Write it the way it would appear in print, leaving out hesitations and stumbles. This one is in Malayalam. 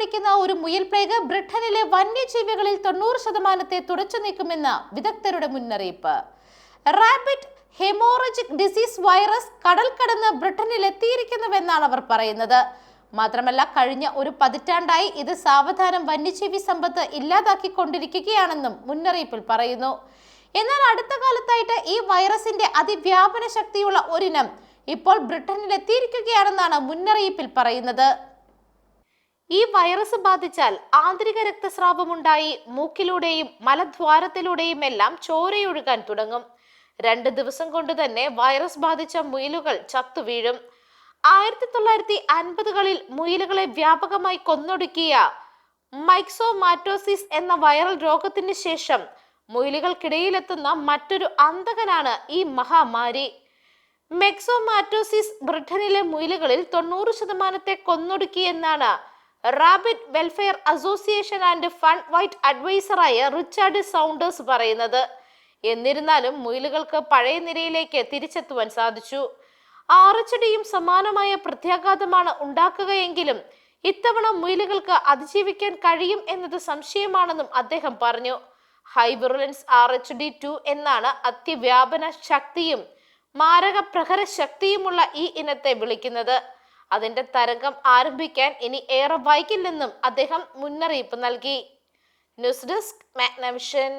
പിടിക്കുന്ന ഒരു മുയൽ പ്ലേഗ് ബ്രിട്ടനിലെ വന്യജീവികളിൽ 90% തുടച്ചു നീക്കുമെന്ന് വിദഗ്ധരുടെ മുന്നറിയിപ്പ്. റാബിറ്റ് ഹെമോറജിക് ഡിസീസ് വൈറസ് കടൽ കടന്ന് ബ്രിട്ടനിൽ എത്തിയിരിക്കുന്നുവെന്നാണ് അവർ പറയുന്നത്. മാത്രമല്ല, കഴിഞ്ഞ ഒരു പതിറ്റാണ്ടായി ഇത് സാവധാനം വന്യജീവി സമ്പത്ത് ഇല്ലാതാക്കിക്കൊണ്ടിരിക്കുകയാണെന്നും മുന്നറിയിപ്പിൽ പറയുന്നു. എന്നാൽ അടുത്ത കാലത്തായിട്ട് ഈ വൈറസിന്റെ അതിവ്യാപന ശക്തിയുള്ള ഒരിനം ഇപ്പോൾ ബ്രിട്ടനിൽ എത്തിയിരിക്കുകയാണെന്നാണ് മുന്നറിയിപ്പിൽ പറയുന്നത്. ഈ വൈറസ് ബാധിച്ചാൽ ആന്തരിക രക്തസ്രാവമുണ്ടായി മൂക്കിലൂടെയും മലദ്വാരത്തിലൂടെയും എല്ലാം ചോരയൊഴുകാൻ തുടങ്ങും. 2 ദിവസം കൊണ്ട് തന്നെ വൈറസ് ബാധിച്ച മുയലുകൾ ചത്തുവീഴും. 1950കളിൽ മുയലുകളെ വ്യാപകമായി കൊന്നൊടുക്കിയ മൈക്സോമാറ്റോസിസ് എന്ന വൈറൽ രോഗത്തിന് ശേഷം മുയലുകൾക്കിടയിലെത്തുന്ന മറ്റൊരു അന്തകനാണ് ഈ മഹാമാരി. മെക്സോമാറ്റോസിസ് ബ്രിട്ടനിലെ മുയലുകളിൽ 90% കൊന്നൊടുക്കിയെന്നാണ് rabbit welfare association and fund white അഡ്വൈസറായ റിച്ചാർഡ് സൗണ്ടേഴ്സ് പറയുന്നത്. എന്നിരുന്നാലും മുയലുകൾക്ക് പഴയ നിരയിലേക്ക് തിരിച്ചെത്തുവാൻ സാധിച്ചു. ആറച്ചടിയും സമാനമായ പ്രത്യാഘാതമാണ് ഉണ്ടാക്കുകയെങ്കിലും ഇത്തവണ മുയലുകൾക്ക് അതിജീവിക്കാൻ കഴിയും എന്നത് സംശയമാണെന്നും അദ്ദേഹം പറഞ്ഞു. ഹൈ വിറുലൻസ് RH2 എന്നാണ് അത്യവ്യാപന ശക്തിയും മാരക പ്രഹര ശക്തിയുമുള്ള ഈ ഇനത്തെ വിളിക്കുന്നത്. അതിന്റെ തരംഗം ആരംഭിക്കാൻ ഇനി ഏറെ വൈകില്ലെന്നും അദ്ദേഹം മുന്നറിയിപ്പ് നൽകി. News desk Magnavision.